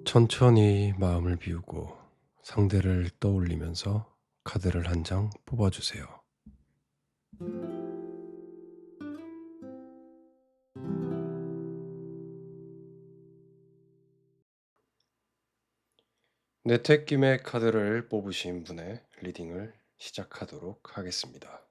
천천히 마음을 비우고 상대를 떠올리면서 카드를 한 장 뽑아주세요. 뇌택김의 카드를 뽑으신 분의 리딩을 시작하도록 하겠습니다.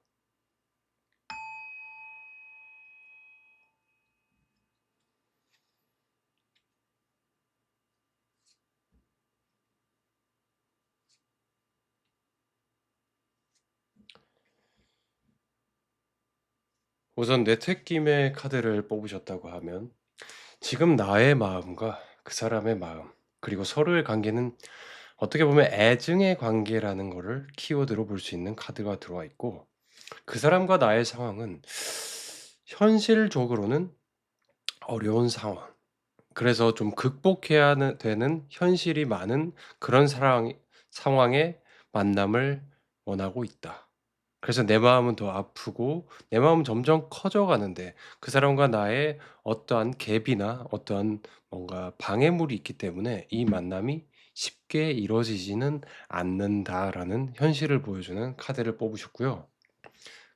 우선 뇌택김의 카드를 뽑으셨다고 하면 지금 나의 마음과 그 사람의 마음, 그리고 서로의 관계는 어떻게 보면 애증의 관계라는 거를 키워드로 볼 수 있는 카드가 들어와 있고, 그 사람과 나의 상황은 현실적으로는 어려운 상황, 그래서 좀 극복해야 되는 현실이 많은 그런 상황의 만남을 원하고 있다. 그래서 내 마음은 더 아프고 내 마음은 점점 커져가는데, 그 사람과 나의 어떠한 갭이나 어떠한 뭔가 방해물이 있기 때문에 이 만남이 쉽게 이루어지지는 않는다라는 현실을 보여주는 카드를 뽑으셨고요.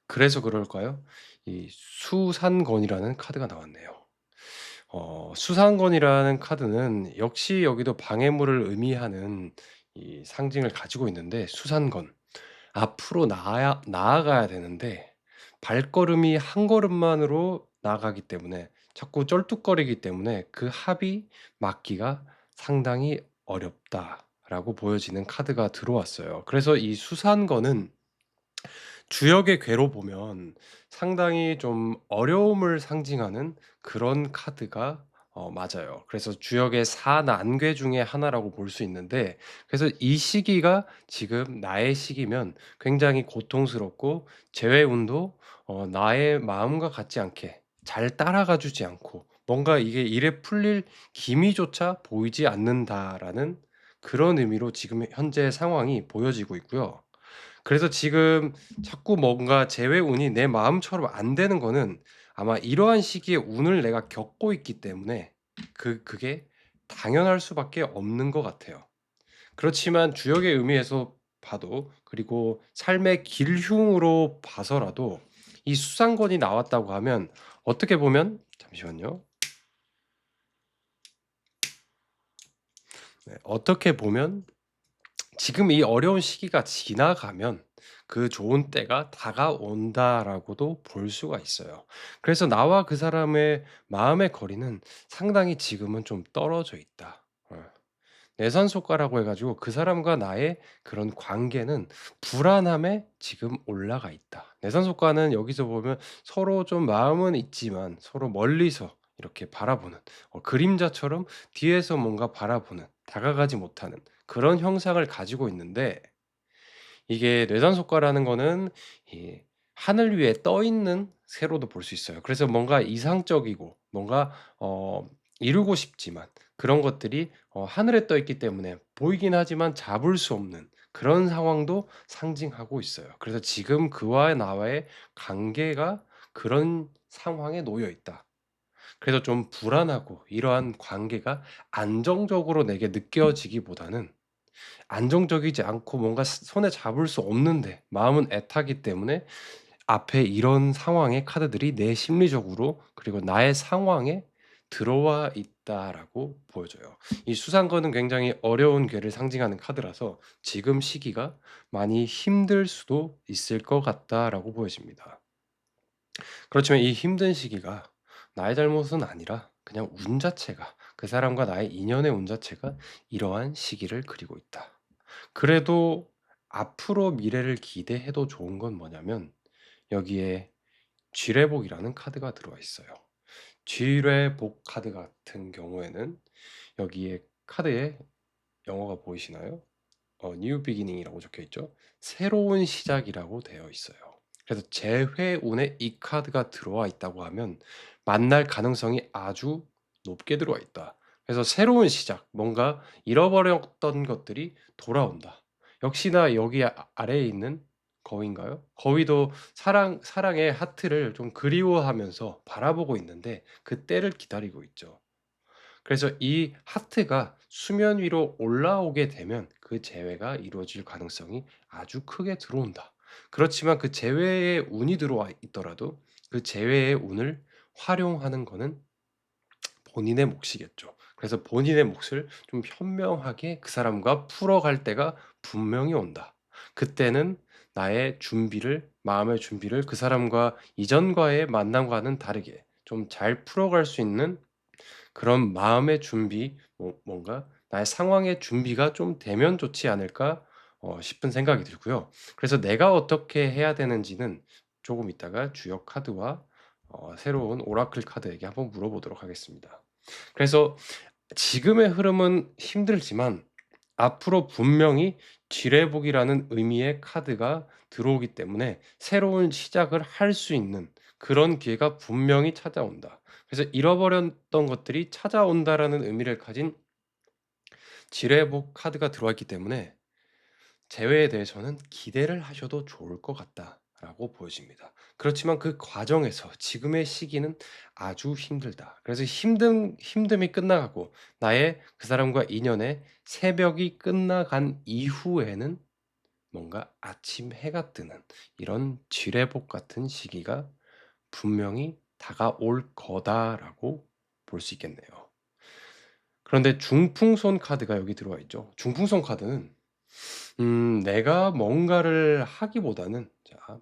그래서 그럴까요? 이 수산건이라는 카드가 나왔네요. 수상권이라는 카드는 역시 여기도 방해물을 의미하는 이 상징을 가지고 있는데, 수상권. 앞으로 나아가야 되는데 발걸음이 한 걸음만으로 나아가기 때문에 자꾸 쩔뚝거리기 때문에 그 합이 맞기가 상당히 어렵다라고 보여지는 카드가 들어왔어요. 그래서 이 수상권은 주역의 궤로 보면 상당히 좀 어려움을 상징하는 그런 카드가 맞아요. 그래서 주역의 4난궤 중에 하나라고 볼 수 있는데, 그래서 이 시기가 지금 나의 시기면 굉장히 고통스럽고 재회운도 나의 마음과 같지 않게 잘 따라가 주지 않고 뭔가 이게 일에 풀릴 기미조차 보이지 않는다라는 그런 의미로 지금 현재 상황이 보여지고 있고요. 그래서 지금 자꾸 뭔가 재회 운이 내 마음처럼 안 되는 거는 아마 이러한 시기에 운을 내가 겪고 있기 때문에 그게 당연할 수밖에 없는 것 같아요. 그렇지만 주역의 의미에서 봐도, 그리고 삶의 길흉으로 봐서라도 이 수상권이 나왔다고 하면 어떻게 보면, 잠시만요. 네, 어떻게 보면 지금 이 어려운 시기가 지나가면 그 좋은 때가 다가온다라고도 볼 수가 있어요. 그래서 나와 그 사람의 마음의 거리는 상당히 지금은 좀 떨어져 있다. 내산소가라고 해 가지고 그 사람과 나의 그런 관계는 불안함에 지금 올라가 있다. 내산소가는 여기서 보면 서로 좀 마음은 있지만 서로 멀리서 이렇게 바라보는, 그림자처럼 뒤에서 뭔가 바라보는, 다가가지 못하는 그런 형상을 가지고 있는데, 이게 뇌산속과라는 거는 이 하늘 위에 떠 있는 새로도 볼 수 있어요. 그래서 뭔가 이상적이고 뭔가 이루고 싶지만 그런 것들이 하늘에 떠 있기 때문에 보이긴 하지만 잡을 수 없는 그런 상황도 상징하고 있어요. 그래서 지금 그와 나와의 관계가 그런 상황에 놓여 있다. 그래서 좀 불안하고 이러한 관계가 안정적으로 내게 느껴지기보다는 안정적이지 않고 뭔가 손에 잡을 수 없는데 마음은 애타기 때문에 앞에 이런 상황의 카드들이 내 심리적으로 그리고 나의 상황에 들어와 있다라고 보여져요. 이 수상권은 굉장히 어려운 궤를 상징하는 카드라서 지금 시기가 많이 힘들 수도 있을 것 같다라고 보여집니다. 그렇지만 이 힘든 시기가 나의 잘못은 아니라 그냥 운 자체가, 그 사람과 나의 인연의 운 자체가 이러한 시기를 그리고 있다. 그래도 앞으로 미래를 기대해도 좋은 건 뭐냐면, 여기에 쥐레복이라는 카드가 들어와 있어요. 쥐레복 카드 같은 경우에는 여기에 카드에 영어가 보이시나요? New Beginning이라고 적혀 있죠. 새로운 시작이라고 되어 있어요. 그래서 재회운에 이 카드가 들어와 있다고 하면 만날 가능성이 아주 높게 들어와 있다. 그래서 새로운 시작, 뭔가 잃어버렸던 것들이 돌아온다. 역시나 여기 아래에 있는 거위인가요? 거위도 사랑의 하트를 좀 그리워하면서 바라보고 있는데 그 때를 기다리고 있죠. 그래서 이 하트가 수면 위로 올라오게 되면 그 재회가 이루어질 가능성이 아주 크게 들어온다. 그렇지만 그 재회의 운이 들어와 있더라도 그 재회의 운을 활용하는 거는 본인의 몫이겠죠. 그래서 본인의 몫을 좀 현명하게 그 사람과 풀어갈 때가 분명히 온다. 그때는 나의 준비를, 마음의 준비를 그 사람과 이전과의 만남과는 다르게 좀 잘 풀어갈 수 있는 그런 마음의 준비, 뭔가 나의 상황의 준비가 좀 되면 좋지 않을까 싶은 생각이 들고요. 그래서 내가 어떻게 해야 되는지는 조금 있다가 주역 카드와 새로운 오라클 카드에게 한번 물어보도록 하겠습니다. 그래서 지금의 흐름은 힘들지만 앞으로 분명히 지뢰복이라는 의미의 카드가 들어오기 때문에 새로운 시작을 할 수 있는 그런 기회가 분명히 찾아온다. 그래서 잃어버렸던 것들이 찾아온다라는 의미를 가진 지뢰복 카드가 들어와 있기 때문에 재회에 대해서는 기대를 하셔도 좋을 것 같다라고 보여집니다. 그렇지만 그 과정에서 지금의 시기는 아주 힘들다. 그래서 힘듦이 끝나가고 나의 그 사람과 인연의 새벽이 끝나간 이후에는 뭔가 아침 해가 뜨는 이런 지뢰복 같은 시기가 분명히 다가올 거다라고 볼 수 있겠네요. 그런데 중풍손 카드가 여기 들어와 있죠. 중풍손 카드는 내가 뭔가를 하기보다는 자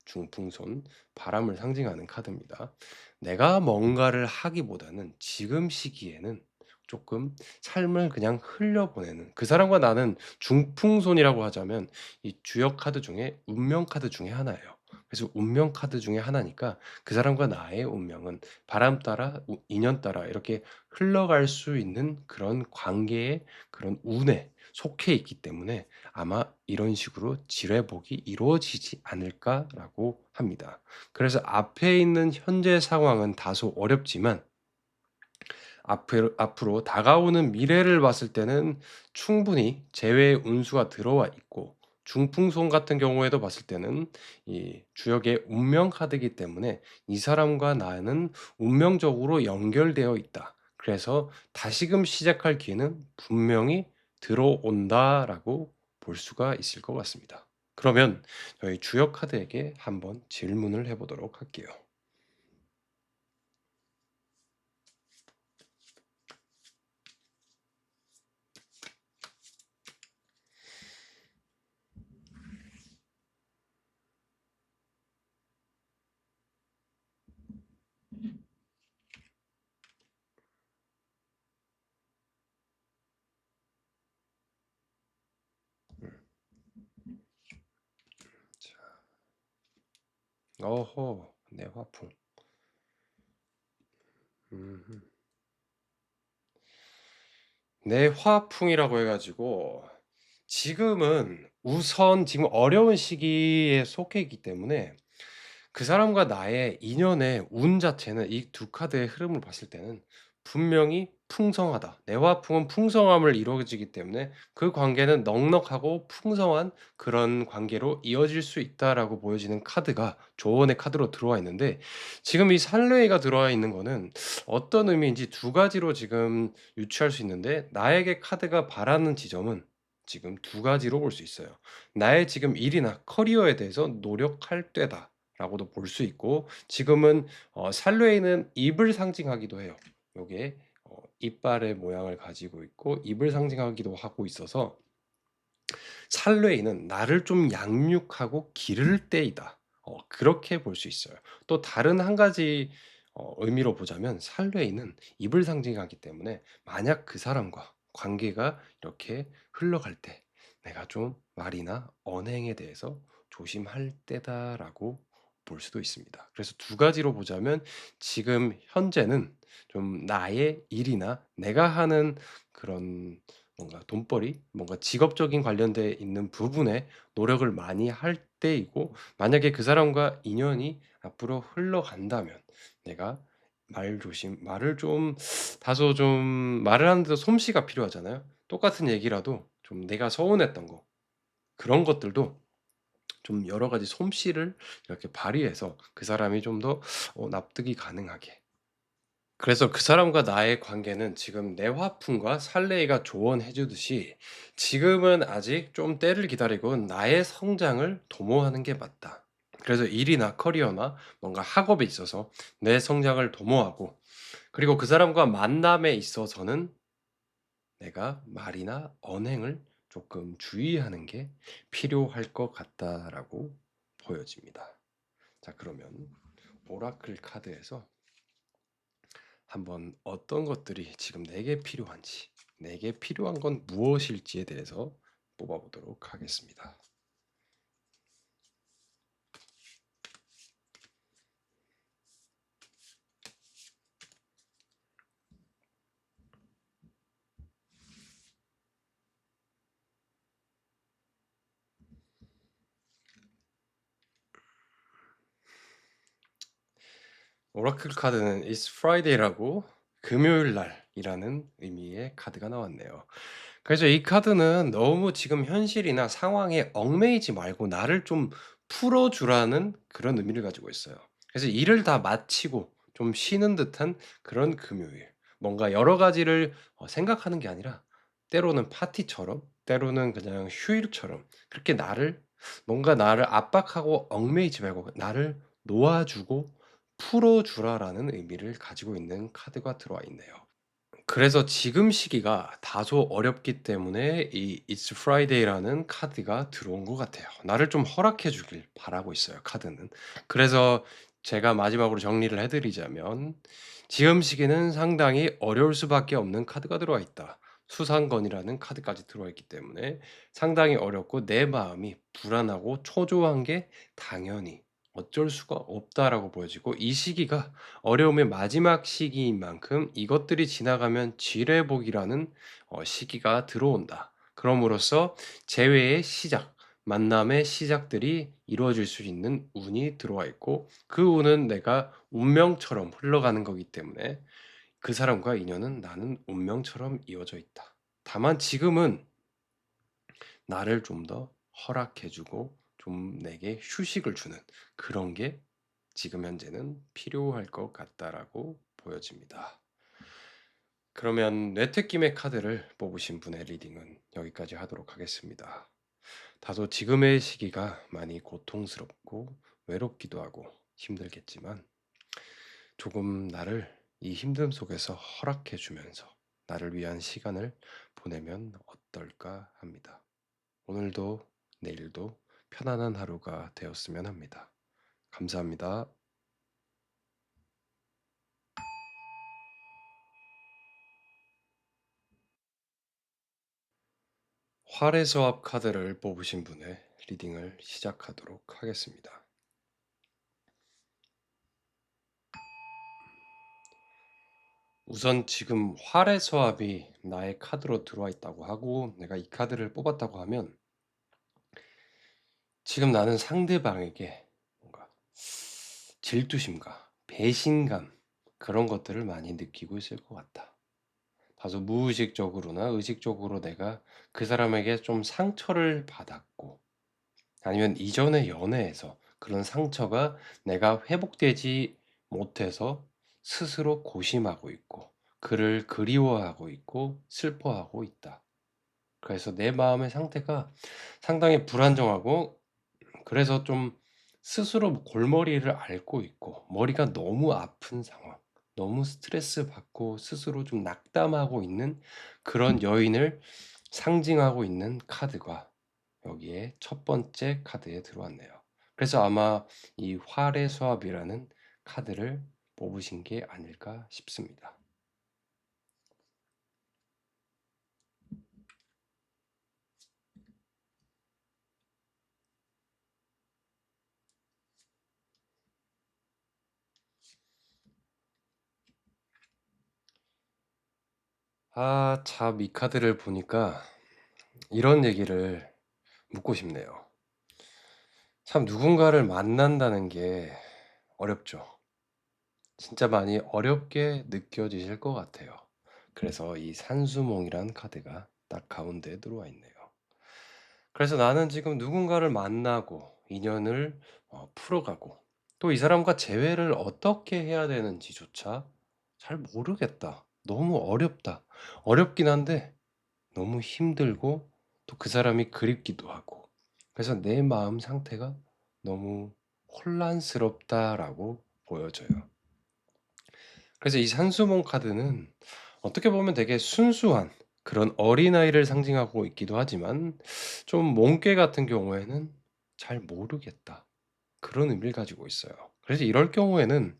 중풍손 바람을 상징하는 카드입니다. 내가 뭔가를 하기보다는 지금 시기에는 조금 삶을 그냥 흘려보내는 그 사람과 나는 중풍손이라고 하자면 이 주역 카드 중에 운명 카드 중에 하나예요. 그래서 운명 카드 중에 하나니까 그 사람과 나의 운명은 바람 따라 인연 따라 이렇게 흘러갈 수 있는 그런 관계의 그런 운에 속해 있기 때문에 아마 이런 식으로 지뢰복이 이루어지지 않을까라고 합니다. 그래서 앞에 있는 현재 상황은 다소 어렵지만 앞으로 다가오는 미래를 봤을 때는 충분히 재회의 운수가 들어와 있고 중풍손 같은 경우에도 봤을 때는 이 주역의 운명 카드이기 때문에 이 사람과 나는 운명적으로 연결되어 있다. 그래서 다시금 시작할 기회는 분명히 들어온다라고 볼 수가 있을 것 같습니다. 그러면 저희 주역 카드에게 한번 질문을 해보도록 할게요. 자, 어허, 내 화풍. 음. 내 화풍이라고 해 가지고 지금은 우선 지금 어려운 시기에 속해 있기 때문에 그 사람과 나의 인연의 운 자체는 이 두 카드의 흐름을 봤을 때는 분명히 풍성하다. 내화풍은 풍성함을 이루어지기 때문에 그 관계는 넉넉하고 풍성한 그런 관계로 이어질 수 있다라고 보여지는 카드가 조언의 카드로 들어와 있는데 지금 이 산레이가 들어와 있는 거는 어떤 의미인지 두 가지로 지금 유추할 수 있는데 나에게 카드가 바라는 지점은 지금 두 가지로 볼 수 있어요. 나의 지금 일이나 커리어에 대해서 노력할 때다. 라고도 볼 수 있고 지금은 살루에이는 입을 상징하기도 해요. 요게 이빨의 모양을 가지고 있고 입을 상징하기도 하고 있어서 살루에이는 나를 좀 양육하고 기를 때이다. 그렇게 볼 수 있어요. 또 다른 한 가지 의미로 보자면 살루에이는 입을 상징하기 때문에 만약 그 사람과 관계가 이렇게 흘러갈 때 내가 좀 말이나 언행에 대해서 조심할 때다라고 볼 수도 있습니다. 그래서 두 가지로 보자면 지금 현재는 좀 나의 일이나 내가 하는 그런 뭔가 돈벌이, 뭔가 직업적인 관련돼 있는 부분에 노력을 많이 할 때이고 만약에 그 사람과 인연이 앞으로 흘러간다면 내가 말을 좀 다소 좀 말을 하는데도 솜씨가 필요하잖아요. 똑같은 얘기라도 좀 내가 서운했던 거 그런 것들도 좀 여러 가지 솜씨를 이렇게 발휘해서 그 사람이 좀 더 납득이 가능하게. 그래서 그 사람과 나의 관계는 지금 내 화풍과 살레이가 조언해 주듯이 지금은 아직 좀 때를 기다리고 나의 성장을 도모하는 게 맞다. 그래서 일이나 커리어나 뭔가 학업에 있어서 내 성장을 도모하고, 그리고 그 사람과 만남에 있어서는 내가 말이나 언행을 조금 주의하는 게 필요할 것 같다라고 보여집니다. 자, 그러면 오라클 카드에서 한번 어떤 것들이 지금 내게 필요한지, 내게 필요한 건 무엇일지에 대해서 뽑아보도록 하겠습니다. 오라클 카드는 It's Friday라고 금요일 날이라는 의미의 카드가 나왔네요. 그래서 이 카드는 너무 지금 현실이나 상황에 얽매이지 말고 나를 좀 풀어주라는 그런 의미를 가지고 있어요. 그래서 일을 다 마치고 좀 쉬는 듯한 그런 금요일. 뭔가 여러 가지를 생각하는 게 아니라 때로는 파티처럼, 때로는 그냥 휴일처럼 그렇게 뭔가 나를 압박하고 얽매이지 말고 나를 놓아주고 풀어주라라는 의미를 가지고 있는 카드가 들어와 있네요. 그래서 지금 시기가 다소 어렵기 때문에 이 It's Friday라는 카드가 들어온 것 같아요. 나를 좀 허락해 주길 바라고 있어요, 카드는. 그래서 제가 마지막으로 정리를 해 드리자면 지금 시기는 상당히 어려울 수밖에 없는 카드가 들어와 있다. 수상건이라는 카드까지 들어와 있기 때문에 상당히 어렵고 내 마음이 불안하고 초조한 게 당연히 어쩔 수가 없다라고 보여지고, 이 시기가 어려움의 마지막 시기인 만큼 이것들이 지나가면 지뢰복이라는 시기가 들어온다. 그럼으로써 재회의 시작, 만남의 시작들이 이루어질 수 있는 운이 들어와 있고, 그 운은 내가 운명처럼 흘러가는 거기 때문에 그 사람과 인연은 나는 운명처럼 이어져 있다. 다만 지금은 나를 좀 더 허락해 주고 좀 내게 휴식을 주는 그런 게 지금 현재는 필요할 것 같다라고 보여집니다. 그러면 뇌특김의 카드를 뽑으신 분의 리딩은 여기까지 하도록 하겠습니다. 다소 지금의 시기가 많이 고통스럽고 외롭기도 하고 힘들겠지만 조금 나를 이 힘듦 속에서 허락해 주면서 나를 위한 시간을 보내면 어떨까 합니다. 오늘도 내일도 편안한 하루가 되었으면 합니다. 감사합니다. 활의 서합 카드를 뽑으신 분의 리딩을 시작하도록 하겠습니다. 우선 지금 활의 서합이 나의 카드로 들어와 있다고 하고 내가 이 카드를 뽑았다고 하면 지금 나는 상대방에게 뭔가 질투심과 배신감, 그런 것들을 많이 느끼고 있을 것 같다. 다소 무의식적으로나 의식적으로 내가 그 사람에게 좀 상처를 받았고, 아니면 이전의 연애에서 그런 상처가 내가 회복되지 못해서 스스로 고심하고 있고 그를 그리워하고 있고 슬퍼하고 있다. 그래서 내 마음의 상태가 상당히 불안정하고, 그래서 좀 스스로 골머리를 앓고 있고 머리가 너무 아픈 상황, 너무 스트레스 받고 스스로 좀 낙담하고 있는 그런 여인을 상징하고 있는 카드가 여기에 첫 번째 카드에 들어왔네요. 그래서 아마 이 활의 수합이라는 카드를 뽑으신 게 아닐까 싶습니다. 아, 참, 이 카드를 보니까 이런 얘기를 묻고 싶네요. 참, 누군가를 만난다는 게 어렵죠. 진짜 많이 어렵게 느껴지실 것 같아요. 그래서 이 산수몽이란 카드가 딱 가운데에 들어와 있네요. 그래서 나는 지금 누군가를 만나고 인연을 풀어가고 또 이 사람과 재회를 어떻게 해야 되는지조차 잘 모르겠다. 너무 어렵다. 어렵긴 한데 너무 힘들고 또 그 사람이 그립기도 하고 그래서 내 마음 상태가 너무 혼란스럽다라고 보여져요. 그래서 이 산수몽 카드는 어떻게 보면 되게 순수한 그런 어린아이를 상징하고 있기도 하지만 좀 몽개 같은 경우에는 잘 모르겠다. 그런 의미를 가지고 있어요. 그래서 이럴 경우에는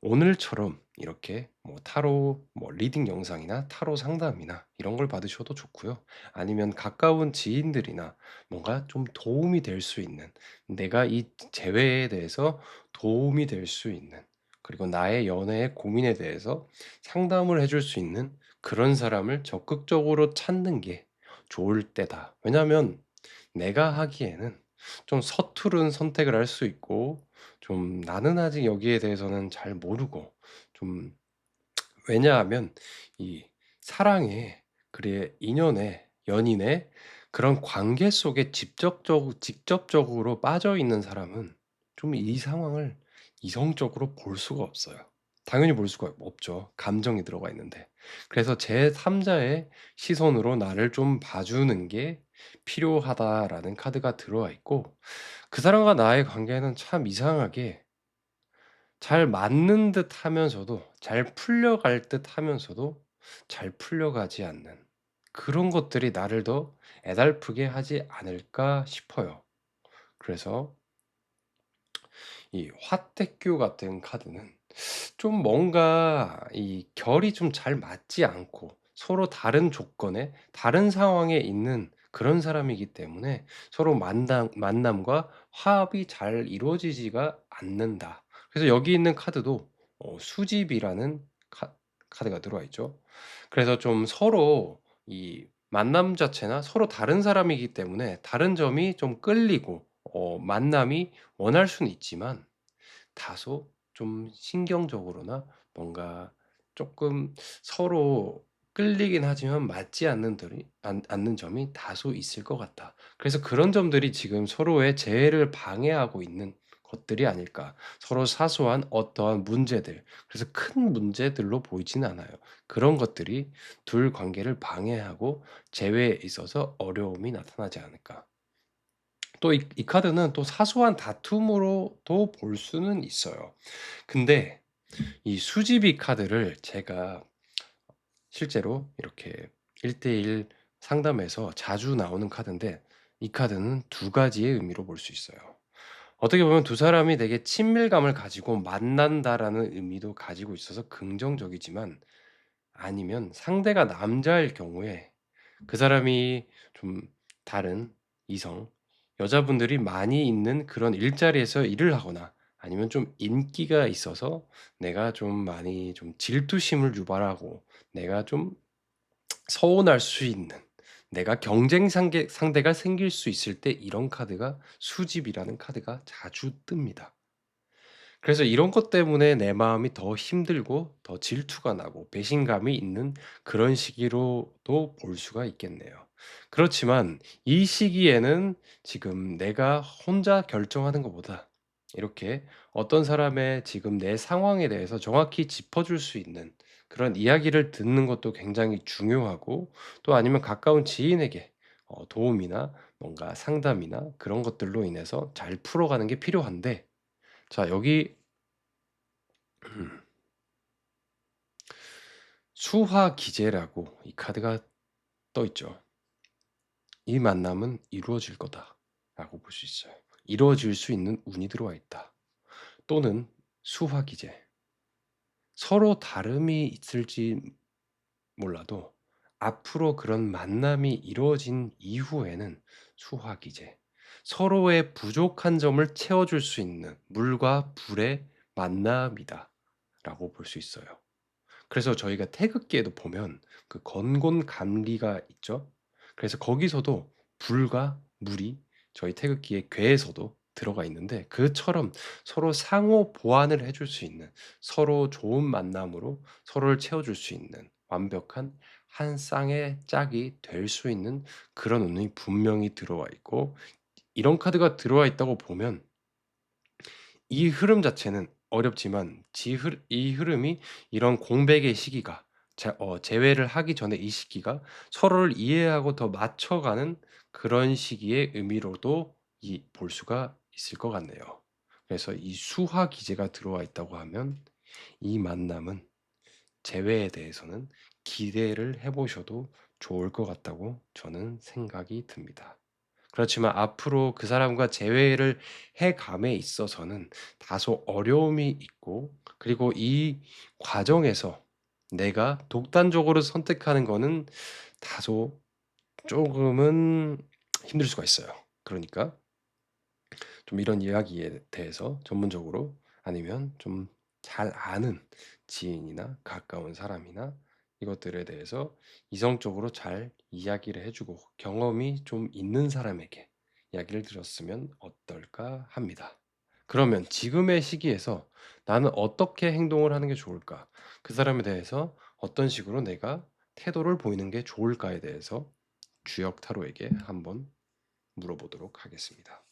오늘처럼 이렇게 뭐 타로 뭐 리딩 영상이나 타로 상담이나 이런 걸 받으셔도 좋고요. 아니면 가까운 지인들이나 뭔가 좀 도움이 될 수 있는 내가 이 재회에 대해서 도움이 될 수 있는 그리고 나의 연애의 고민에 대해서 상담을 해줄 수 있는 그런 사람을 적극적으로 찾는 게 좋을 때다. 왜냐하면 내가 하기에는 좀 서투른 선택을 할 수 있고 좀 나는 아직 여기에 대해서는 잘 모르고 좀 왜냐하면 이 사랑에 그래 인연에 연인의 그런 관계 속에 직접적으로 빠져 있는 사람은 좀 이 상황을 이성적으로 볼 수가 없어요. 당연히 볼 수가 없죠. 감정이 들어가 있는데. 그래서 제3 자의 시선으로 나를 좀 봐주는 게 필요하다라는 카드가 들어와 있고 그 사람과 나의 관계는 참 이상하게 잘 맞는 듯 하면서도 잘 풀려갈 듯 하면서도 잘 풀려가지 않는 그런 것들이 나를 더 애달프게 하지 않을까 싶어요. 그래서 이 화태교 같은 카드는 좀 뭔가 이 결이 좀 잘 맞지 않고 서로 다른 조건에 다른 상황에 있는 그런 사람이기 때문에 서로 만남과 화합이 잘 이루어지지가 않는다. 그래서 여기 있는 카드도 수집이라는 카드가 들어와 있죠. 그래서 좀 서로 이 만남 자체나 서로 다른 사람이기 때문에 다른 점이 좀 끌리고 만남이 원할 수는 있지만 다소 좀 신경적으로나 뭔가 조금 서로 끌리긴 하지만 맞지 않는 점이 다소 있을 것 같다. 그래서 그런 점들이 지금 서로의 재회를 방해하고 있는 것들이 아닐까. 서로 사소한 어떠한 문제들, 그래서 큰 문제들로 보이지는 않아요. 그런 것들이 둘 관계를 방해하고 재회에 있어서 어려움이 나타나지 않을까. 또 이 카드는 또 사소한 다툼으로도 볼 수는 있어요. 근데 이 수집이 카드를 제가 실제로 이렇게 1대1 상담에서 자주 나오는 카드인데 이 카드는 두 가지의 의미로 볼 수 있어요. 어떻게 보면 두 사람이 되게 친밀감을 가지고 만난다라는 의미도 가지고 있어서 긍정적이지만 아니면 상대가 남자일 경우에 그 사람이 좀 다른 이성, 여자분들이 많이 있는 그런 일자리에서 일을 하거나 아니면 좀 인기가 있어서 내가 좀 많이 좀 질투심을 유발하고 내가 좀 서운할 수 있는 내가 경쟁 상대가 생길 수 있을 때 이런 카드가 수집이라는 카드가 자주 뜹니다. 그래서 이런 것 때문에 내 마음이 더 힘들고 더 질투가 나고 배신감이 있는 그런 시기로도 볼 수가 있겠네요. 그렇지만 이 시기에는 지금 내가 혼자 결정하는 것보다 이렇게 어떤 사람의 지금 내 상황에 대해서 정확히 짚어줄 수 있는 그런 이야기를 듣는 것도 굉장히 중요하고 또 아니면 가까운 지인에게 도움이나 뭔가 상담이나 그런 것들로 인해서 잘 풀어가는 게 필요한데 자 여기 수화기제라고 이 카드가 떠 있죠. 이 만남은 이루어질 거다라고 볼 수 있어요. 이루어질 수 있는 운이 들어와 있다. 또는 수화기제. 서로 다름이 있을지 몰라도 앞으로 그런 만남이 이루어진 이후에는 수화기제. 서로의 부족한 점을 채워줄 수 있는 물과 불의 만남이다라고 볼 수 있어요. 그래서 저희가 태극기에도 보면 그 건곤감리가 있죠. 그래서 거기서도 불과 물이 저희 태극기의 궤에서도 들어가 있는데 그처럼 서로 상호 보완을 해줄 수 있는 서로 좋은 만남으로 서로를 채워줄 수 있는 완벽한 한 쌍의 짝이 될 수 있는 그런 운이 분명히 들어와 있고 이런 카드가 들어와 있다고 보면 이 흐름 자체는 어렵지만 이 흐름이 이런 공백의 시기가 재회를 하기 전에 이 시기가 서로를 이해하고 더 맞춰가는 그런 시기의 의미로도 볼 수가 있을 것 같네요. 그래서 이 수화 기제가 들어와 있다고 하면 이 만남은 재회에 대해서는 기대를 해 보셔도 좋을 것 같다고 저는 생각이 듭니다. 그렇지만 앞으로 그 사람과 재회를 해 감에 있어서는 다소 어려움이 있고, 그리고 이 과정에서 내가 독단적으로 선택하는 거는 다소 조금은 힘들 수가 있어요. 그러니까 좀 이런 이야기에 대해서 전문적으로, 아니면 좀 잘 아는 지인이나 가까운 사람이나 이것들에 대해서 이성적으로 잘 이야기를 해 주고 경험이 좀 있는 사람에게 이야기를 들었으면 어떨까 합니다. 그러면 지금의 시기에서 나는 어떻게 행동을 하는 게 좋을까? 그 사람에 대해서 어떤 식으로 내가 태도를 보이는 게 좋을까에 대해서 주역 타로에게 한번 물어보도록 하겠습니다.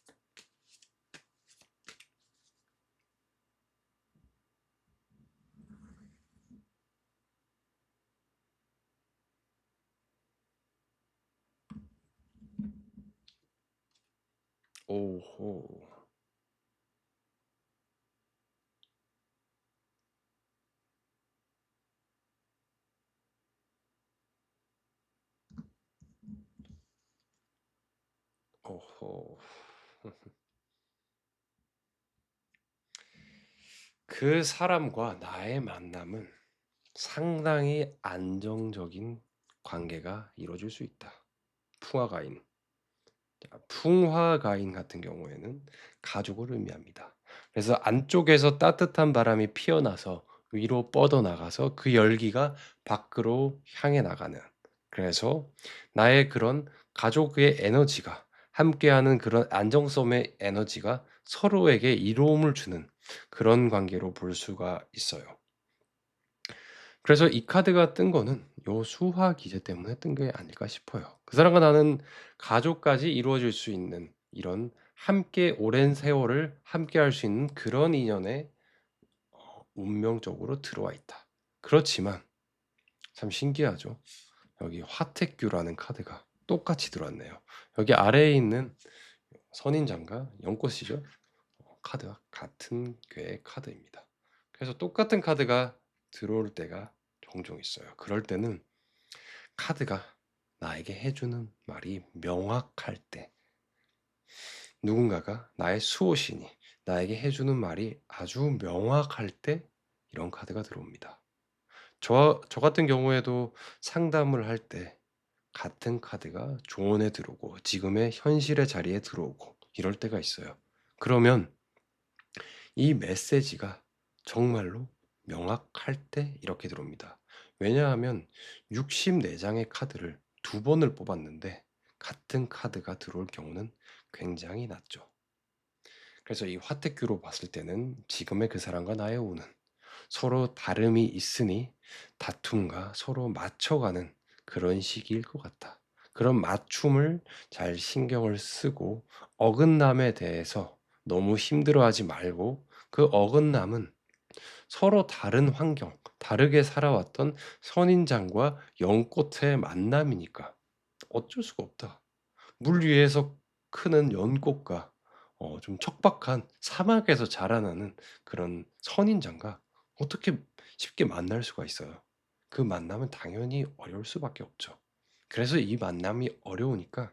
오호. 오호. 그 사람과 나의 만남은 상당히 안정적인 관계가 이루어질 수 있다. 풍화가인. 자, 풍화가인 같은 경우에는 가족을 의미합니다. 그래서 안쪽에서 따뜻한 바람이 피어나서 위로 뻗어나가서 그 열기가 밖으로 향해 나가는, 그래서 나의 그런 가족의 에너지가, 함께하는 그런 안정성의 에너지가 서로에게 이로움을 주는 그런 관계로 볼 수가 있어요. 그래서 이 카드가 뜬 거는 요 수화 기제 때문에 뜬 게 아닐까 싶어요. 그 사람과 나는 가족까지 이루어질 수 있는, 이런 함께 오랜 세월을 함께할 수 있는 그런 인연에 운명적으로 들어와 있다. 그렇지만 참 신기하죠. 여기 화택규라는 카드가 똑같이 들어왔네요. 여기 아래에 있는 선인장과 연꽃이죠. 카드와 같은 궤의 카드입니다. 그래서 똑같은 카드가 들어올 때가 종종 있어요. 그럴 때는 카드가 나에게 해주는 말이 명확할 때, 누군가가 나의 수호신이 나에게 해주는 말이 아주 명확할 때 이런 카드가 들어옵니다. 저 같은 경우에도 상담을 할 때 같은 카드가 조언에 들어오고 지금의 현실의 자리에 들어오고 이럴 때가 있어요. 그러면 이 메시지가 정말로 명확할 때 이렇게 들어옵니다. 왜냐하면 64장의 카드를 두 번을 뽑았는데 같은 카드가 들어올 경우는 굉장히 낮죠. 그래서 이 화택규로 봤을 때는 지금의 그 사람과 나의 운은 서로 다름이 있으니 다툼과 서로 맞춰가는 그런 시기일 것 같다. 그런 맞춤을 잘 신경을 쓰고 어긋남에 대해서 너무 힘들어하지 말고, 그 어긋남은 서로 다른 환경, 다르게 살아왔던 선인장과 연꽃의 만남이니까 어쩔 수가 없다. 물 위에서 크는 연꽃과 좀 척박한 사막에서 자라나는 그런 선인장과 어떻게 쉽게 만날 수가 있어요. 그 만남은 당연히 어려울 수밖에 없죠. 그래서 이 만남이 어려우니까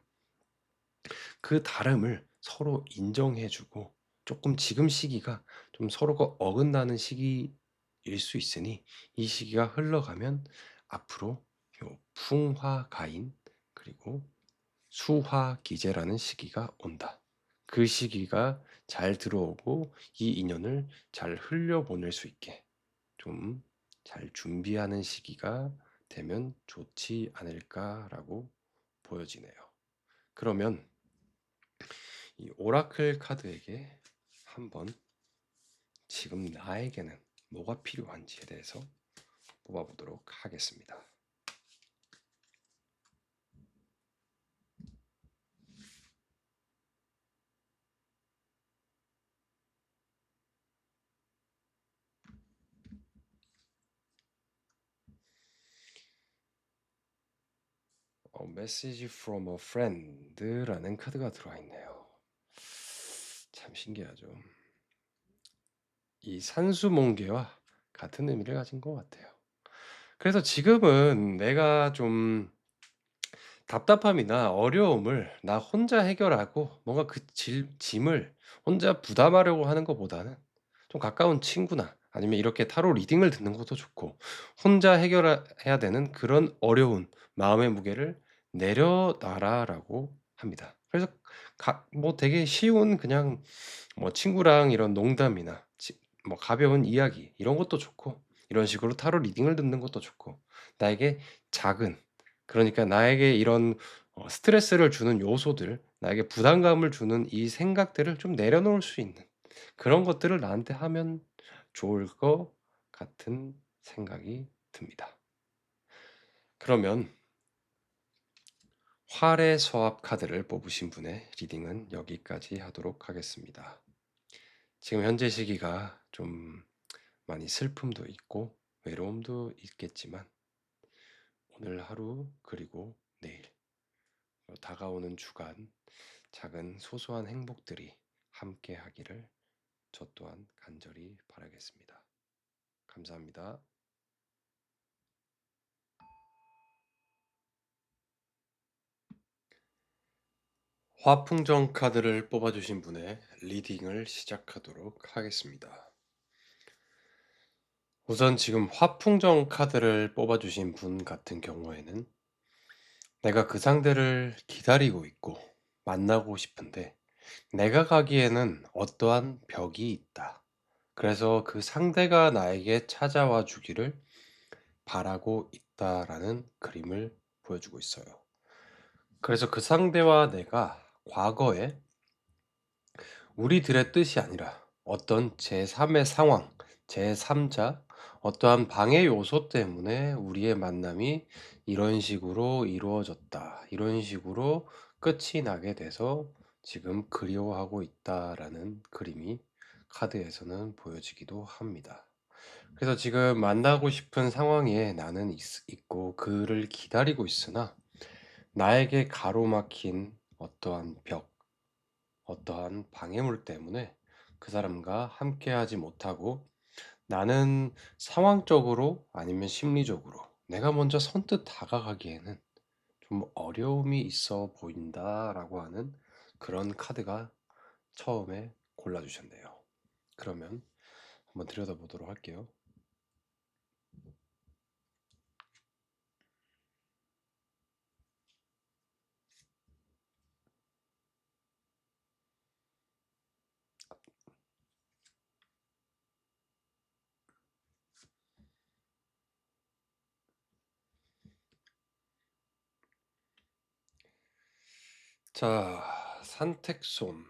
그 다름을 서로 인정해 주고, 조금 지금 시기가 좀 서로가 어긋나는 시기일 수 있으니 이 시기가 흘러가면 앞으로 요 풍화가인 그리고 수화기제라는 시기가 온다. 그 시기가 잘 들어오고 이 인연을 잘 흘려보낼 수 있게 좀 잘 준비하는 시기가 되면 좋지 않을까라고 보여지네요. 그러면 이 오라클 카드에게 한번 지금 나에게는 뭐가 필요한지에 대해서 뽑아보도록 하겠습니다. Message from a friend라는 카드가 들어와 있네요. 참 신기하죠. 이 산수몽계와 같은 의미를 가진 것 같아요. 그래서 지금은 내가 좀 답답함이나 어려움을 나 혼자 해결하고 뭔가 그 짐을 혼자 부담하려고 하는 것보다는 좀 가까운 친구나 아니면 이렇게 타로 리딩을 듣는 것도 좋고, 혼자 해결해야 되는 그런 어려운 마음의 무게를 내려놔라라고 합니다. 그래서 뭐 되게 쉬운 그냥 뭐 친구랑 이런 농담이나 뭐 가벼운 이야기 이런 것도 좋고, 이런 식으로 타로 리딩을 듣는 것도 좋고, 나에게 작은, 그러니까 나에게 이런 스트레스를 주는 요소들, 나에게 부담감을 주는 이 생각들을 좀 내려놓을 수 있는 그런 것들을 나한테 하면 좋을 것 같은 생각이 듭니다. 그러면 활의 서합 카드를 뽑으신 분의 리딩은 여기까지 하도록 하겠습니다. 지금 현재 시기가 좀 많이 슬픔도 있고 외로움도 있겠지만, 오늘 하루 그리고 내일 다가오는 주간 작은 소소한 행복들이 함께 하기를 저 또한 간절히 바라겠습니다. 감사합니다. 화풍정 카드를 뽑아주신 분의 리딩을 시작하도록 하겠습니다. 우선 지금 화풍정 카드를 뽑아주신 분 같은 경우에는 내가 그 상대를 기다리고 있고 만나고 싶은데 내가 가기에는 어떠한 벽이 있다. 그래서 그 상대가 나에게 찾아와 주기를 바라고 있다라는 그림을 보여주고 있어요. 그래서 그 상대와 내가 과거에 우리들의 뜻이 아니라 어떤 제3의 상황, 제3자, 어떠한 방해 요소 때문에 우리의 만남이 이런 식으로 이루어졌다. 이런 식으로 끝이 나게 돼서 지금 그리워하고 있다라는 그림이 카드에서는 보여지기도 합니다. 그래서 지금 만나고 싶은 상황에 나는 있고 그를 기다리고 있으나 나에게 가로막힌 어떠한 벽, 어떠한 방해물 때문에 그 사람과 함께하지 못하고, 나는 상황적으로 아니면 심리적으로 내가 먼저 선뜻 다가가기에는 좀 어려움이 있어 보인다라고 하는 그런 카드가 처음에 골라주셨네요. 그러면 한번 들여다보도록 할게요. 자, 산택솜,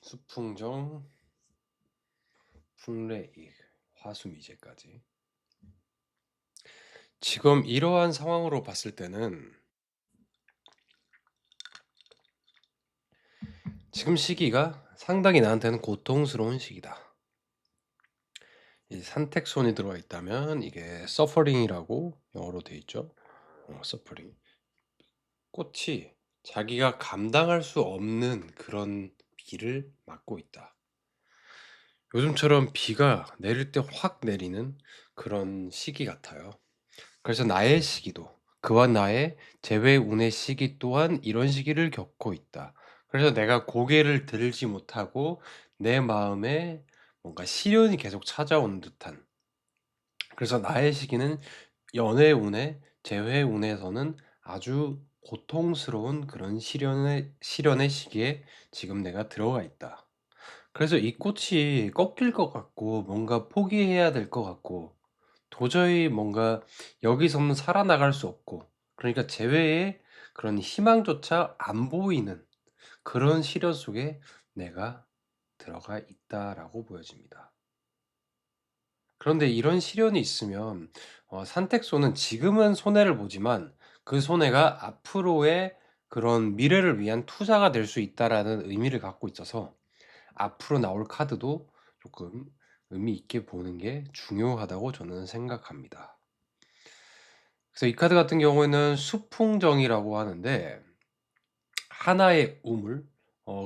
수풍정, 풍레익, 화수미제까지. 지금 이러한 상황으로 봤을 때는 지금 시기가 상당히 나한테는 고통스러운 시기다. 이 산택손이 들어와 있다면 이게 suffering이라고 영어로 돼 있죠. suffering. 꽃이 자기가 감당할 수 없는 그런 비를 맞고 있다. 요즘처럼 비가 내릴 때 확 내리는 그런 시기 같아요. 그래서 나의 시기도, 그와 나의 재회운의 시기 또한 이런 시기를 겪고 있다. 그래서 내가 고개를 들지 못하고 내 마음에 뭔가 시련이 계속 찾아오는 듯한, 그래서 나의 시기는 연애운의 재회운에서는 아주 고통스러운 그런 시련의 시기에 지금 내가 들어가 있다. 그래서 이 꽃이 꺾일 것 같고 뭔가 포기해야 될 것 같고 도저히 뭔가 여기서는 살아나갈 수 없고, 그러니까 재회의 그런 희망조차 안 보이는 그런 시련 속에 내가 들어가 있다라고 보여집니다. 그런데 이런 시련이 있으면 산택소는 지금은 손해를 보지만 그 손해가 앞으로의 그런 미래를 위한 투자가 될 수 있다라는 의미를 갖고 있어서 앞으로 나올 카드도 조금 의미 있게 보는 게 중요하다고 저는 생각합니다. 그래서 이 카드 같은 경우에는 수풍정이라고 하는데 하나의 우물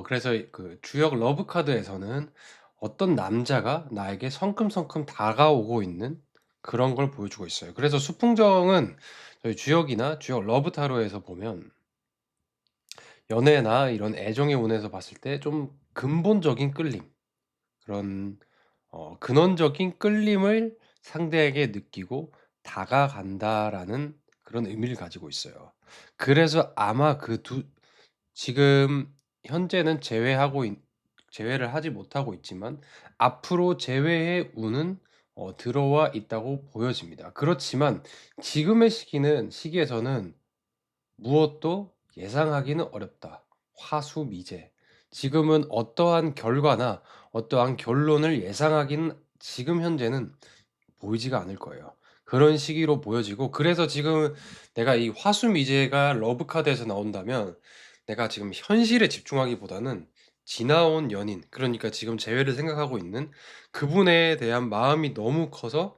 그래서 그 주역 러브 카드에서는 어떤 남자가 나에게 성큼성큼 다가오고 있는 그런 걸 보여주고 있어요. 그래서 수풍정은 저희 주역이나 주역 러브 타로에서 보면 연애나 이런 애정의 운에서 봤을 때 좀 근본적인 끌림, 그런 근원적인 끌림을 상대에게 느끼고 다가간다라는 그런 의미를 가지고 있어요. 그래서 아마 그 두 지금 현재는 제외를 하지 못하고 있지만 앞으로 제외의 운은 들어와 있다고 보여집니다. 그렇지만 지금의 시기에서는 무엇도 예상하기는 어렵다. 화수미제. 지금은 어떠한 결과나 어떠한 결론을 예상하기는 지금 현재는 보이지가 않을 거예요. 그런 시기로 보여지고, 그래서 지금 내가 이 화수미제가 러브 카드에서 나온다면 내가 지금 현실에 집중하기보다는 지나온 연인, 그러니까 지금 재회를 생각하고 있는 그분에 대한 마음이 너무 커서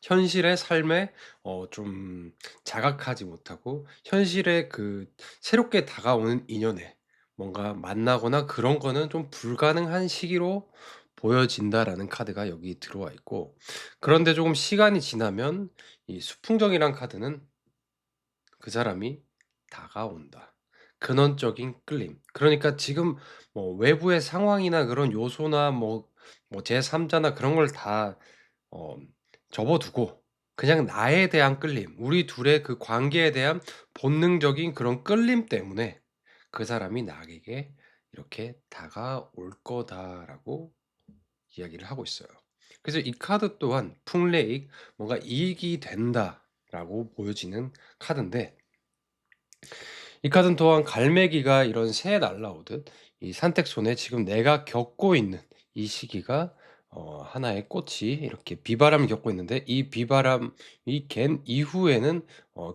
현실의 삶에 좀 자각하지 못하고 현실에 그 새롭게 다가오는 인연에 뭔가 만나거나 그런 거는 좀 불가능한 시기로 보여진다라는 카드가 여기 들어와 있고, 그런데 조금 시간이 지나면 이 수풍정이란 카드는 그 사람이 다가온다. 근원적인 끌림. 그러니까 지금 뭐 외부의 상황이나 그런 요소나 뭐 제3자나 그런 걸 다 어 접어두고 그냥 나에 대한 끌림, 우리 둘의 그 관계에 대한 본능적인 그런 끌림 때문에 그 사람이 나에게 이렇게 다가올 거다라고 이야기를 하고 있어요. 그래서 이 카드 또한 풍레익, 뭔가 이익이 된다라고 보여지는 카드인데, 이 카드는 또한 갈매기가 이런 새에 날아오듯 이 산택손에 지금 내가 겪고 있는 이 시기가 하나의 꽃이 이렇게 비바람을 겪고 있는데, 이 비바람이 갠 이후에는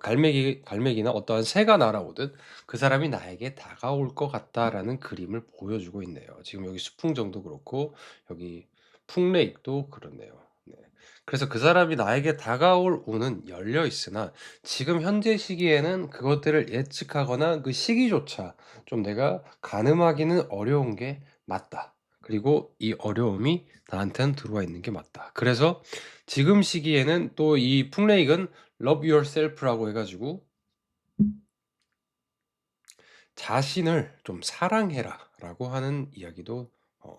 갈매기나 어떠한 새가 날아오듯 그 사람이 나에게 다가올 것 같다라는 그림을 보여주고 있네요. 지금 여기 수풍정도 그렇고 여기 풍레익도 그렇네요. 네. 그래서 그 사람이 나에게 다가올 운은 열려 있으나 지금 현재 시기에는 그것들을 예측하거나 그 시기조차 좀 내가 가늠하기는 어려운 게 맞다. 그리고 이 어려움이 나한테는 들어와 있는 게 맞다. 그래서 지금 시기에는 또 이 풍레익은 Love Yourself라고 해가지고 자신을 좀 사랑해라라고 하는 이야기도 어,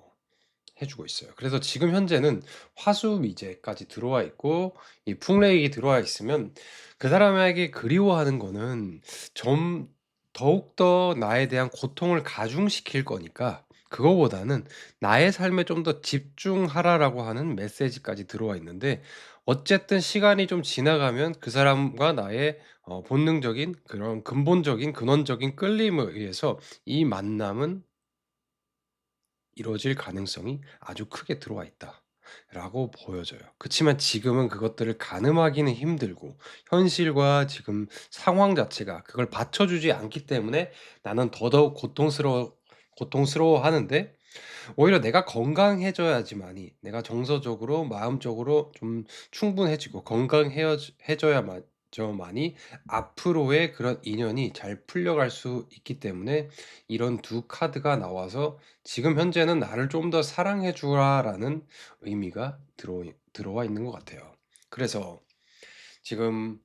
해주고 있어요. 그래서 지금 현재는 화수미제까지 들어와 있고 이 풍레익이 들어와 있으면 그 사람에게 그리워하는 거는 좀 더욱더 나에 대한 고통을 가중시킬 거니까 그거보다는 나의 삶에 좀 더 집중하라라고 하는 메시지까지 들어와 있는데, 어쨌든 시간이 좀 지나가면 그 사람과 나의 본능적인 그런 근본적인 근원적인 끌림에 의해서 이 만남은 이루어질 가능성이 아주 크게 들어와 있다라고 보여져요. 그치만 지금은 그것들을 가늠하기는 힘들고 현실과 지금 상황 자체가 그걸 받쳐주지 않기 때문에 나는 더더욱 고통스러워하는데, 오히려 내가 건강해져야지만이, 내가 정서적으로 마음적으로 좀 충분해지고 건강해져야만이 앞으로의 그런 인연이 잘 풀려갈 수 있기 때문에 이런 두 카드가 나와서 지금 현재는 나를 좀 더 사랑해 주라라는 의미가 들어와 있는 것 같아요. 그래서 지금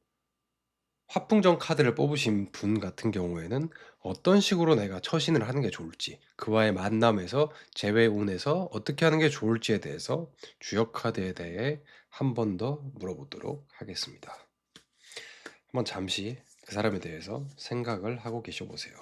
화풍정 카드를 뽑으신 분 같은 경우에는 어떤 식으로 내가 처신을 하는 게 좋을지, 그와의 만남에서 재회운에서 어떻게 하는 게 좋을지에 대해서 주역 카드에 대해 한 번 더 물어보도록 하겠습니다. 한번 잠시 그 사람에 대해서 생각을 하고 계셔 보세요.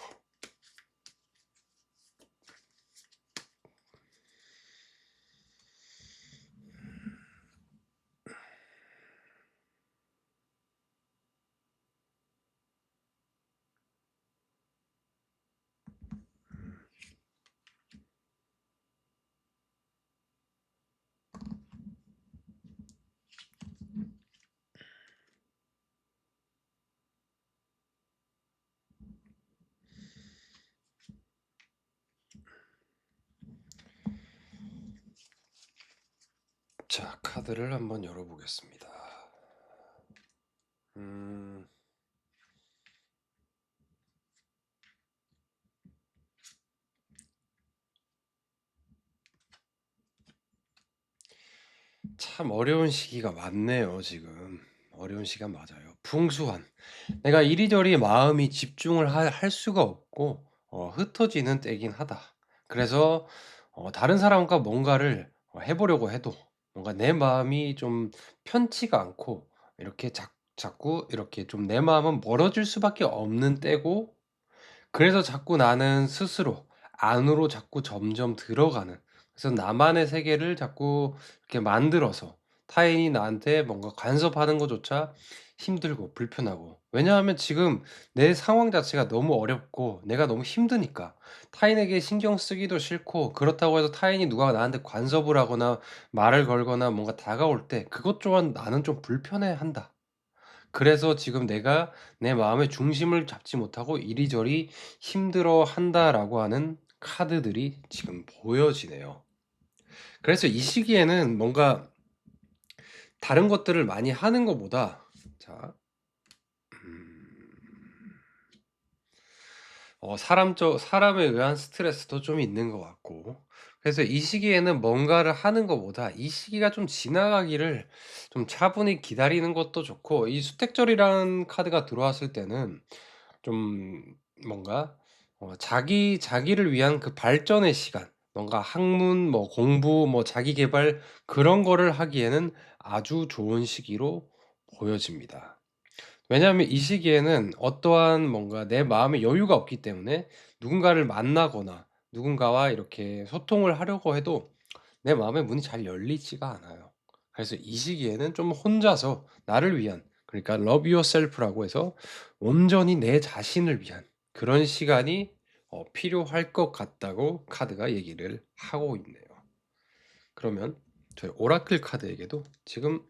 자, 카드를 한번 열어보겠습니다. 음. 참 어려운 시기가 많네요 지금. 어려운 시간 맞아요. 풍수한. 내가 이리저리 마음이 집중을 할 수가 없고 흩어지는 때긴 하다. 그래서 다른 사람과 뭔가를 해 보려고 해도 뭔가 내 마음이 좀 편치가 않고 이렇게 자꾸 이렇게 좀 내 마음은 멀어질 수밖에 없는 때고, 그래서 자꾸 나는 스스로 안으로 자꾸 점점 들어가는, 그래서 나만의 세계를 자꾸 이렇게 만들어서 타인이 나한테 뭔가 간섭하는 것조차 힘들고 불편하고, 왜냐하면 지금 내 상황 자체가 너무 어렵고 내가 너무 힘드니까 타인에게 신경 쓰기도 싫고, 그렇다고 해서 타인이 누가 나한테 간섭을 하거나 말을 걸거나 뭔가 다가올 때 그것 또한 나는 좀 불편해한다. 그래서 지금 내가 내 마음의 중심을 잡지 못하고 이리저리 힘들어한다라고 하는 카드들이 지금 보여지네요. 그래서 이 시기에는 뭔가 다른 것들을 많이 하는 것보다, 자, 사람에 의한 스트레스도 좀 있는 것 같고, 그래서 이 시기에는 뭔가를 하는 것보다 이 시기가 좀 지나가기를 좀 차분히 기다리는 것도 좋고, 이 수택절이라는 카드가 들어왔을 때는 좀 뭔가 자기를 위한 그 발전의 시간, 뭔가 학문, 뭐 공부, 뭐 자기 계발, 그런 거를 하기에는 아주 좋은 시기로 보여집니다. 왜냐하면 이 시기에는 어떠한 뭔가 내 마음의 여유가 없기 때문에 누군가를 만나거나 누군가와 이렇게 소통을 하려고 해도 내 마음의 문이 잘 열리지가 않아요. 그래서 이 시기에는 좀 혼자서 나를 위한, 그러니까 love yourself라고 해서 온전히 내 자신을 위한 그런 시간이 필요할 것 같다고 카드가 얘기를 하고 있네요. 그러면 저희 오라클 카드에게도 지금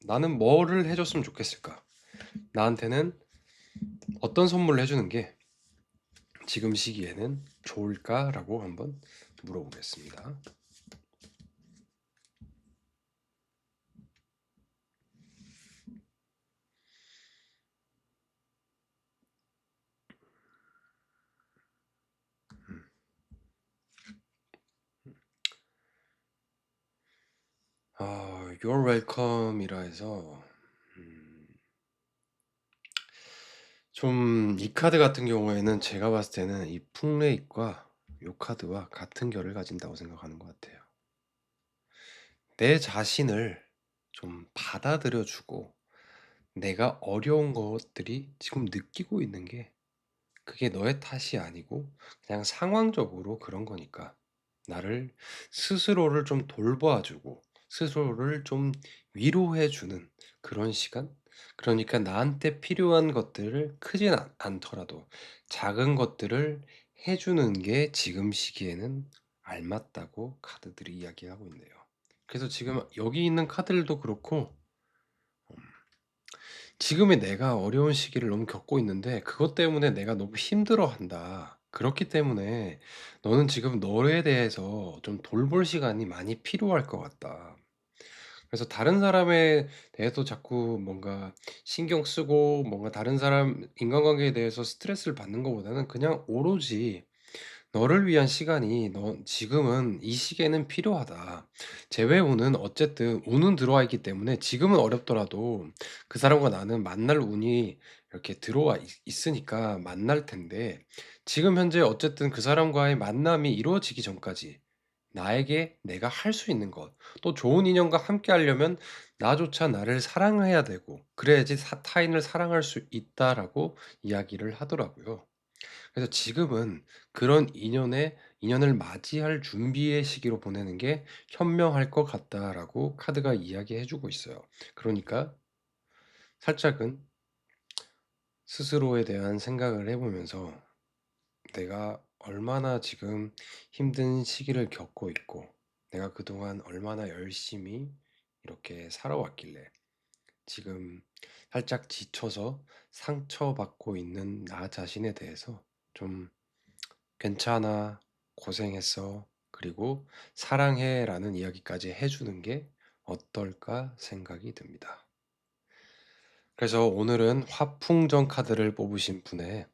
나는 뭐를 해줬으면 좋겠을까? 나한테는 어떤 선물을 해주는 게 지금 시기에는 좋을까라고 한번 물어보겠습니다. You're welcome이라 해서 좀 이 카드 같은 경우에는 제가 봤을 때는 이 풍레익과 요 카드와 같은 결을 가진다고 생각하는 것 같아요. 내 자신을 좀 받아들여 주고, 내가 어려운 것들이 지금 느끼고 있는 게 그게 너의 탓이 아니고 그냥 상황적으로 그런 거니까 나를 스스로를 좀 돌봐 주고 스스로를 좀 위로해 주는 그런 시간? 그러니까 나한테 필요한 것들을 크진 않더라도 작은 것들을 해 주는 게 지금 시기에는 알맞다고 카드들이 이야기하고 있네요. 그래서 지금 여기 있는 카드들도 그렇고, 지금의 내가 어려운 시기를 너무 겪고 있는데 그것 때문에 내가 너무 힘들어한다. 그렇기 때문에 너는 지금 너에 대해서 좀 돌볼 시간이 많이 필요할 것 같다. 그래서 다른 사람에 대해서 자꾸 뭔가 신경 쓰고 뭔가 다른 사람 인간관계에 대해서 스트레스를 받는 것보다는 그냥 오로지 너를 위한 시간이 너 지금은 이 시기에는 필요하다. 재회운은 어쨌든 운은 들어와 있기 때문에 지금은 어렵더라도 그 사람과 나는 만날 운이 이렇게 들어와 있으니까 만날 텐데, 지금 현재 어쨌든 그 사람과의 만남이 이루어지기 전까지 나에게 내가 할 수 있는 것, 또 좋은 인연과 함께 하려면 나조차 나를 사랑해야 되고 그래야지 타인을 사랑할 수 있다라고 이야기를 하더라고요. 그래서 지금은 그런 인연을 맞이할 준비의 시기로 보내는 게 현명할 것 같다라고 카드가 이야기해 주고 있어요. 그러니까 살짝은 스스로에 대한 생각을 해 보면서 내가 얼마나 지금 힘든 시기를 겪고 있고 내가 그동안 얼마나 열심히 이렇게 살아왔길래 지금 살짝 지쳐서 상처받고 있는 나 자신에 대해서 좀 "괜찮아. 고생했어. 그리고 사랑해."라는 이야기까지 해 주는 게 어떨까 생각이 듭니다. 그래서 오늘은 화풍전 카드를 뽑으신 분의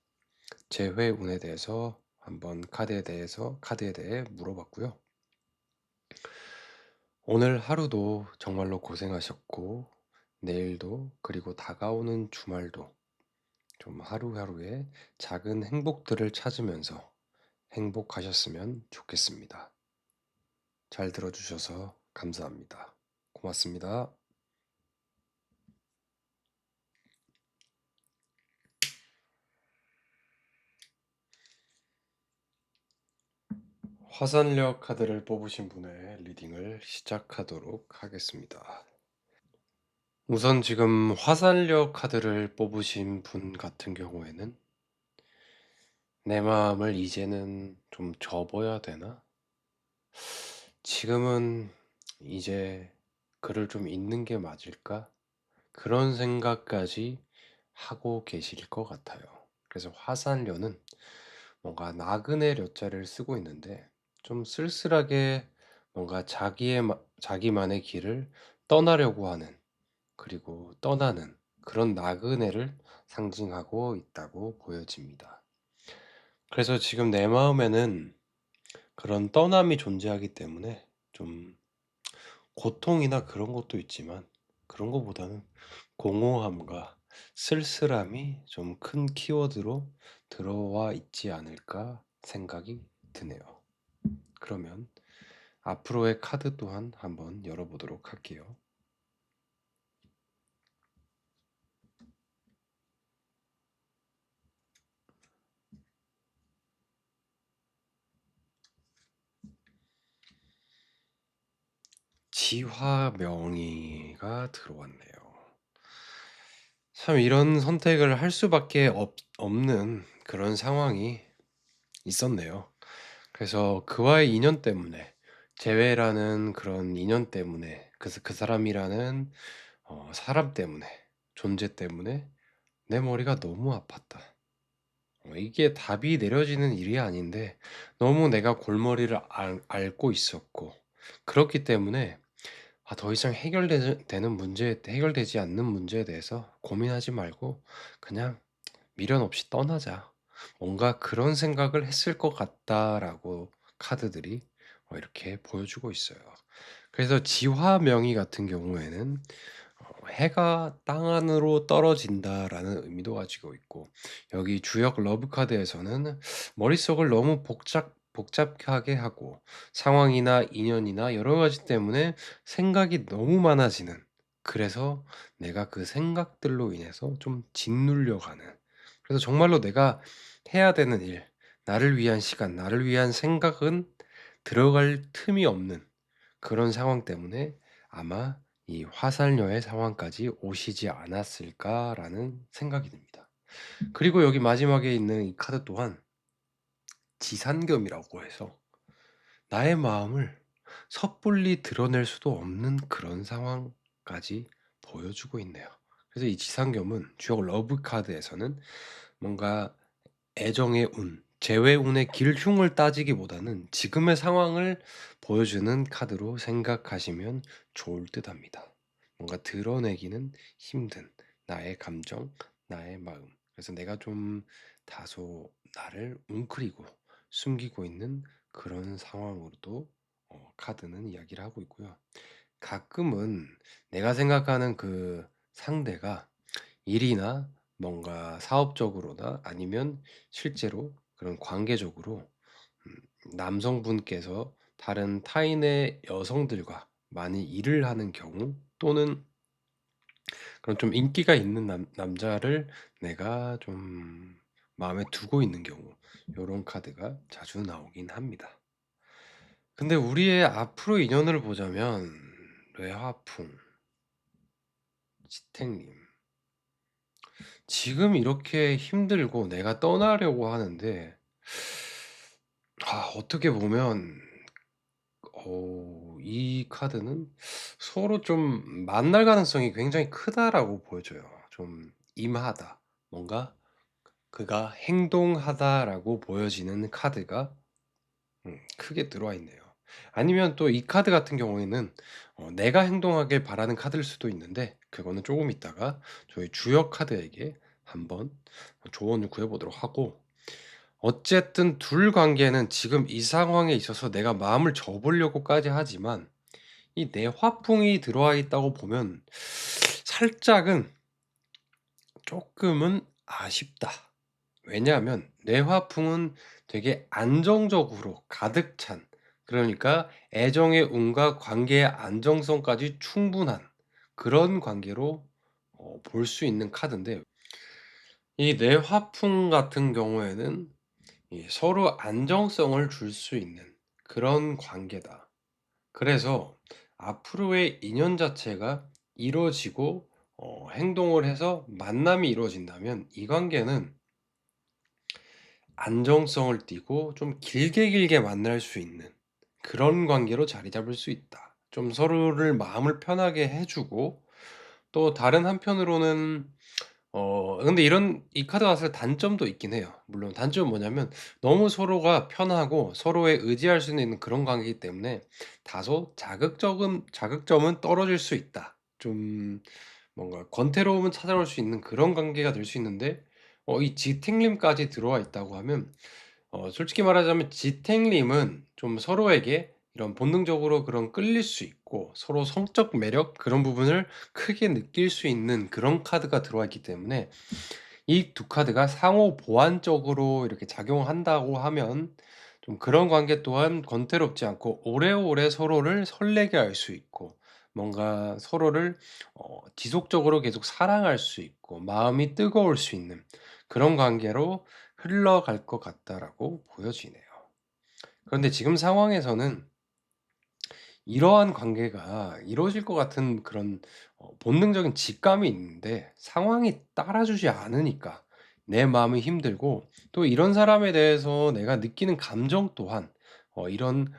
재회 운에 대해서 한번 카드에 대해 물어봤고요. 오늘 하루도 정말로 고생하셨고 내일도 그리고 다가오는 주말도 좀 하루하루의 작은 행복들을 찾으면서 행복하셨으면 좋겠습니다. 잘 들어주셔서 감사합니다. 고맙습니다. 화살력 카드를 뽑으신 분의 리딩을 시작하도록 하겠습니다. 우선 지금 화살력 카드를 뽑으신 분 같은 경우에는 내 마음을 이제는 좀 접어야 되나? 지금은 이제 글을 좀 읽는 게 맞을까? 그런 생각까지 하고 계실 것 같아요. 그래서 화살료는 뭔가 나그네 려자를 쓰고 있는데 좀 쓸쓸하게 뭔가 자기만의 길을 떠나려고 하는, 그리고 떠나는 그런 나그네를 상징하고 있다고 보여집니다. 그래서 지금 내 마음에는 그런 떠남이 존재하기 때문에 좀 고통이나 그런 것도 있지만 그런 것보다는 공허함과 쓸쓸함이 좀 큰 키워드로 들어와 있지 않을까 생각이 드네요. 그러면 앞으로의 카드 또한 한번 열어보도록 할게요. 지화명의가 들어왔네요. 참 이런 선택을 할 수밖에 없는 그런 상황이 있었네요. 그래서 그와의 인연 때문에, 재회라는 그런 인연 때문에, 그 사람이라는 사람 때문에, 존재 때문에 내 머리가 너무 아팠다. 이게 답이 내려지는 일이 아닌데 너무 내가 골머리를 앓고 있었고, 그렇기 때문에 더 이상 해결되지 않는 문제에 대해서 고민하지 말고 그냥 미련 없이 떠나자. 뭔가 그런 생각을 했을 것 같다라고 카드들이 이렇게 보여주고 있어요. 그래서 지화명의 같은 경우에는 해가 땅 안으로 떨어진다라는 의미도 가지고 있고, 여기 주역 러브 카드에서는 머릿속을 너무 복잡하게 하고 상황이나 인연이나 여러 가지 때문에 생각이 너무 많아지는, 그래서 내가 그 생각들로 인해서 좀 짓눌려 가는, 그래서 정말로 내가 해야 되는 일, 나를 위한 시간, 나를 위한 생각은 들어갈 틈이 없는 그런 상황 때문에 아마 이 화살녀의 상황까지 오시지 않았을까라는 생각이 듭니다. 그리고 여기 마지막에 있는 이 카드 또한 지산겸이라고 해서 나의 마음을 섣불리 드러낼 수도 없는 그런 상황까지 보여주고 있네요. 그래서 이 지상겸은 주역 러브 카드에서는 뭔가 애정의 운, 재회운의 길흉을 따지기보다는 지금의 상황을 보여주는 카드로 생각하시면 좋을 듯합니다. 뭔가 드러내기는 힘든 나의 감정, 나의 마음. 그래서 내가 좀 다소 나를 웅크리고 숨기고 있는 그런 상황으로도 카드는 이야기를 하고 있고요. 가끔은 내가 생각하는 그 상대가 일이나 뭔가 사업적으로나 아니면 실제로 그런 관계적으로 남성분께서 다른 타인의 여성들과 많이 일을 하는 경우, 또는 그런 좀 인기가 있는 남자를 내가 좀 마음에 두고 있는 경우, 요런 카드가 자주 나오긴 합니다. 근데 우리의 앞으로 인연을 보자면 뇌화풍, 지택님, 지금 이렇게 힘들고 내가 떠나려고 하는데 어떻게 보면 이 카드는 서로 좀 만날 가능성이 굉장히 크다라고 보여져요. 좀 임하다, 뭔가 그가 행동하다라고 보여지는 카드가 크게 들어와 있네요. 아니면 또 이 카드 같은 경우에는 내가 행동하길 바라는 카드일 수도 있는데 그거는 조금 있다가 저희 주역 카드에게 한번 조언을 구해 보도록 하고, 어쨌든 둘 관계는 지금 이 상황에 있어서 내가 마음을 접으려고까지 하지만 이 내 화풍이 들어와 있다고 보면 살짝은 쪼끔은 아쉽다. 왜냐하면 내 화풍은 되게 안정적으로 가득 찬, 그러니까 애정의 운과 관계의 안정성까지 충분한 그런 관계로 볼 수 있는 카드인데, 이 내 화풍 같은 경우에는 이 서로 안정성을 줄 수 있는 그런 관계다. 그래서 앞으로의 인연 자체가 이루어지고 행동을 해서 만남이 이루어진다면 이 관계는 안정성을 띠고 좀 길게 길게 만날 수 있는 그런 관계로 자리 잡을 수 있다. 좀 서로를 마음을 편하게 해 주고, 또 다른 한편으로는 근데 이런 이 카드가 사실 단점도 있긴 해요. 물론 단점은 뭐냐면 너무 서로가 편하고 서로에 의지할 수 있는 그런 관계이기 때문에 다소 자극점은 떨어질 수 있다. 좀 뭔가 권태로움은 찾아올 수 있는 그런 관계가 될 수 있는데, 이 지탱림까지 들어와 있다고 하면 솔직히 말하자면 지탱님은 좀 서로에게 이런 본능적으로 그런 끌릴 수 있고 서로 성적 매력 그런 부분을 크게 느낄 수 있는 그런 카드가 들어와 있기 때문에, 이 두 카드가 상호 보완적으로 이렇게 작용한다고 하면 좀 그런 관계 또한 권태롭지 않고 오래오래 서로를 설레게 할 수 있고, 뭔가 서로를 지속적으로 계속 사랑할 수 있고 마음이 뜨거울 수 있는 그런 관계로 흘러갈 것 같다라고 보여지네요. 그런데 지금 상황에서는 이러한 관계가 이루어질 것 같은 그런 본능적인 직감이 있는데 상황이 따라주지 않으니까 내 마음이 힘들고, 또 이런 사람에 대해서 내가 느끼는 감정 또한 이런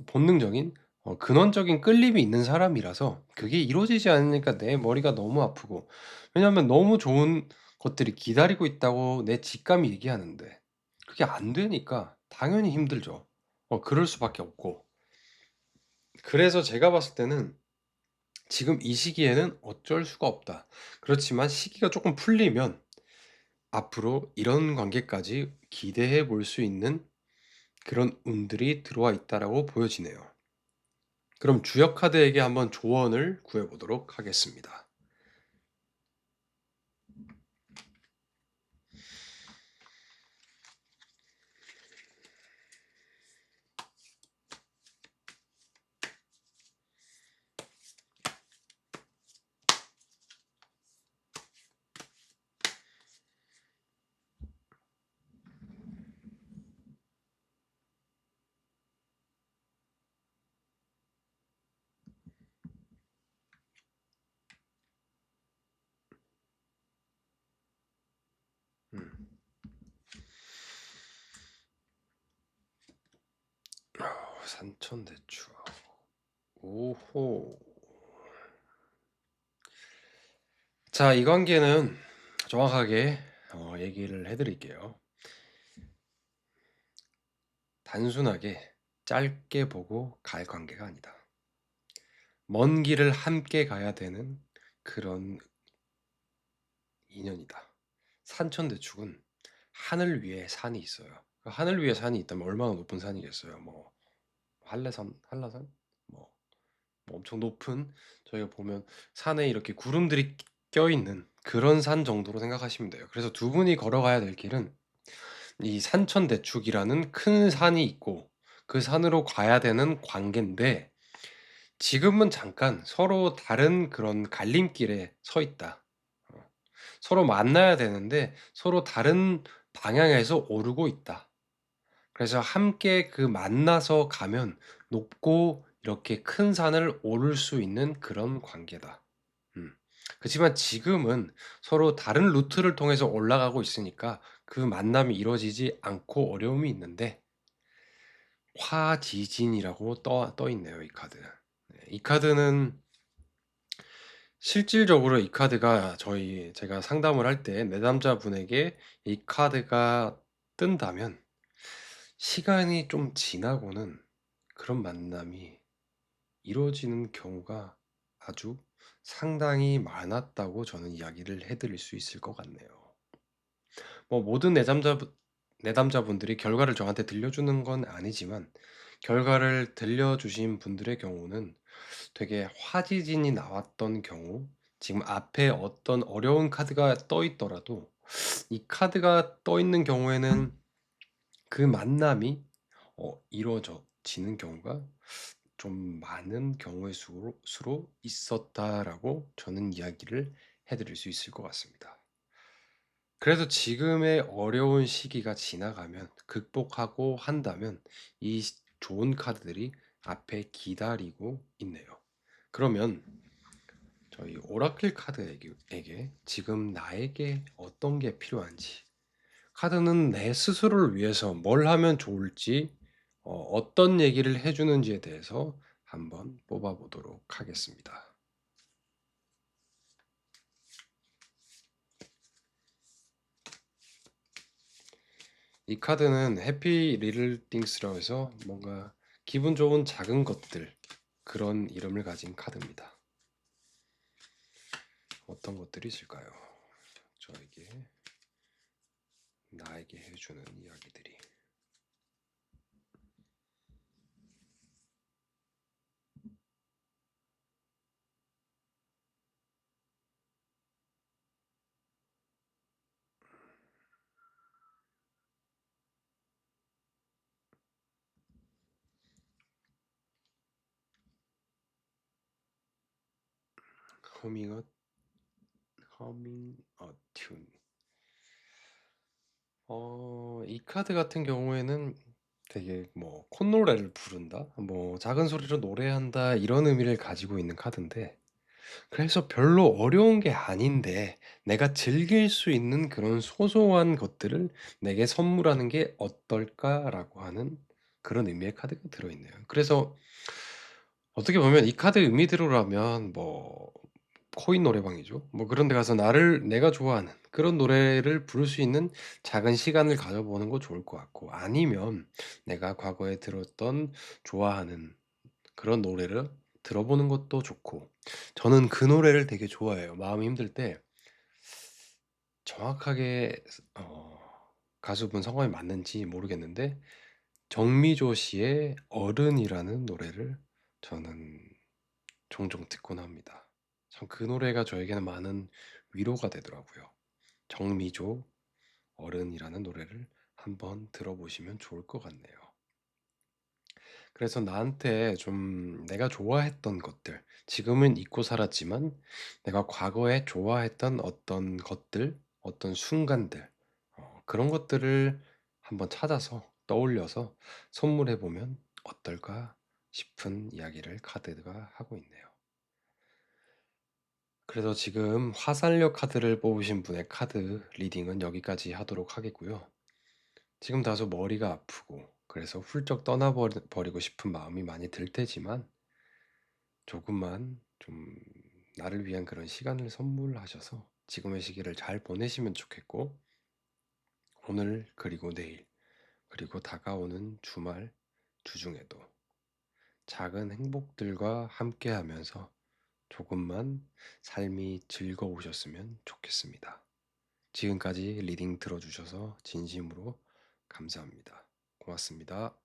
본능적인 근원적인 끌림이 있는 사람이라서 그게 이루어지지 않으니까 내 머리가 너무 아프고, 왜냐하면 너무 좋은 것들이 기다리고 있다고 내 직감이 얘기하는데 그게 안 되니까 당연히 힘들죠. 그럴 수밖에 없고. 그래서 제가 봤을 때는 지금 이 시기에는 어쩔 수가 없다. 그렇지만 시기가 조금 풀리면 앞으로 이런 관계까지 기대해 볼 수 있는 그런 운들이 들어와 있다라고 보여지네요. 그럼 주역 카드에게 한번 조언을 구해 보도록 하겠습니다. 음. 산천대추. 오호. 자, 이 관계는 정확하게 얘기를 해 드릴게요. 단순하게 짧게 보고 갈 관계가 아니다. 먼 길을 함께 가야 되는 그런 인연이다. 산천대축은 하늘 위에 산이 있어요. 그 하늘 위에 산이 있다면 얼마나 높은 산이겠어요. 뭐 한라산, 뭐, 뭐 엄청 높은, 저희가 보면 산에 이렇게 구름들이 껴 있는 그런 산 정도로 생각하시면 돼요. 그래서 두 분이 걸어가야 될 길은 이 산천대축이라는 큰 산이 있고 그 산으로 가야 되는 관계인데, 지금은 잠깐 서로 다른 그런 갈림길에 서 있다. 어. 서로 만나야 되는데 서로 다른 방향에서 오르고 있다. 그래서 함께 그 만나서 가면 높고 이렇게 큰 산을 오를 수 있는 그런 관계다. 음. 그치만 지금은 서로 다른 루트를 통해서 올라가고 있으니까 그 만남이 이루어지지 않고 어려움이 있는데, 화지진이라고 떠 있네요, 이 카드. 네, 이 카드는 실질적으로 이 카드가 제가 상담을 할 때 내담자분에게 이 카드가 뜬다면 시간이 좀 지나고는 그런 만남이 이루어지는 경우가 아주 상당히 많았다고 저는 이야기를 해 드릴 수 있을 것 같네요. 뭐 모든 내담자분들이 결과를 저한테 들려주는 건 아니지만 결과를 들려주신 분들의 경우는 되게 화지진이 나왔던 경우, 지금 앞에 어떤 어려운 카드가 떠 있더라도 이 카드가 떠 있는 경우에는 그 만남이 이루어지는 경우가 좀 많은 경우의 수로 있었다라고 저는 이야기를 해 드릴 수 있을 것 같습니다. 그래서 지금의 어려운 시기가 지나가면 극복하고 한다면 이 좋은 카드들이 앞에 기다리고 있네요. 그러면 저희 오라클 카드에게 지금 나에게 어떤 게 필요한지, 카드는 내 스스로를 위해서 뭘 하면 좋을지, 어떤 얘기를 해주는지에 대해서 한번 뽑아보도록 하겠습니다. 이 카드는 해피 리틀 띵스라고 해서 뭔가 기분 좋은 작은 것들, 그런 이름을 가진 카드입니다. 어떤 것들이 있을까요? 저에게, 나에게 해주는 이야기들이. 허밍 어 튠. 이 카드 같은 경우에는 되게 뭐 콧노래를 부른다, 뭐 작은 소리로 노래한다 이런 의미를 가지고 있는 카드인데, 그래서 별로 어려운 게 아닌데 내가 즐길 수 있는 그런 소소한 것들을 내게 선물하는 게 어떨까라고 하는 그런 의미의 카드가 들어있네요. 그래서 어떻게 보면 이 카드 의미대로라면 뭐 코인 노래방이죠. 뭐 그런 데 가서 내가 좋아하는 그런 노래를 부를 수 있는 작은 시간을 가져보는 거 좋을 것 같고, 아니면 내가 과거에 들었던 좋아하는 그런 노래를 들어보는 것도 좋고, 저는 그 노래를 되게 좋아해요. 마음이 힘들 때 정확하게 가수분 성함이 맞는지 모르겠는데 정미조 씨의 어른이라는 노래를 저는 종종 듣곤 합니다. 참 그 노래가 저에게는 많은 위로가 되더라고요. 정미조 어른이라는 노래를 한번 들어보시면 좋을 것 같네요. 그래서 나한테 좀 내가 좋아했던 것들, 지금은 잊고 살았지만 내가 과거에 좋아했던 어떤 것들, 어떤 순간들, 그런 것들을 한번 찾아서 떠올려서 선물해 보면 어떨까 싶은 이야기를 카드가 하고 있네요. 그래서 지금 화살력 카드를 뽑으신 분의 카드 리딩은 여기까지 하도록 하겠고요. 지금 다소 머리가 아프고 그래서 훌쩍 떠나버리고 싶은 마음이 많이 들 테지만 조금만 좀 나를 위한 그런 시간을 선물하셔서 지금의 시기를 잘 보내시면 좋겠고, 오늘 그리고 내일 그리고 다가오는 주말 주중에도 작은 행복들과 함께 하면서 조금만 삶이 즐거우셨으면 좋겠습니다. 지금까지 리딩 들어주셔서 진심으로 감사합니다. 고맙습니다.